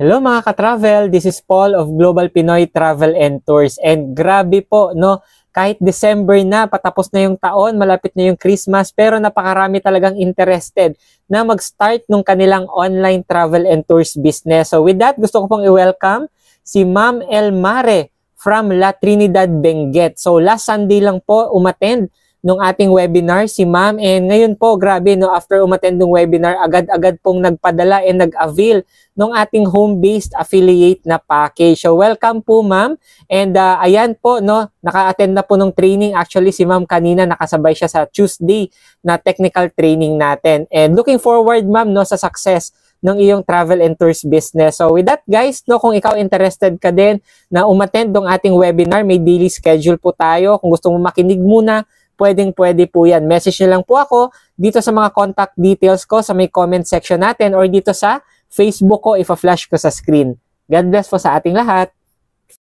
Hello mga ka-travel, this is Paul of Global Pinoy Travel and Tours. And grabe po, no? Kahit December na, patapos na yung taon, malapit na yung Christmas, pero napakarami talagang interested na mag-start nung kanilang online travel and tours business. So with that, gusto ko pong i-welcome si Ma'am El Mare from La Trinidad, Benguet. So last Sunday lang po umattend nung ating webinar si Ma'am, and ngayon po grabe, no, after umattend ng webinar, agad-agad pong nagpadala and nag-avail nung ating home-based affiliate na package. So welcome po Ma'am, and ayan po, no, naka-attend na po nung training. Actually si Ma'am kanina nakasabay siya sa Tuesday na technical training natin, and looking forward Ma'am, no, sa success ng iyong travel and tours business. So with that guys, no, kung ikaw interested ka din na umattend ng ating webinar, may daily schedule po tayo. Kung gusto mo makinig muna, pwedeng-pwede po yan. Message nyo lang po ako dito sa mga contact details ko sa may comment section natin or dito sa Facebook ko, ipa-flash ko sa screen. God bless po sa ating lahat.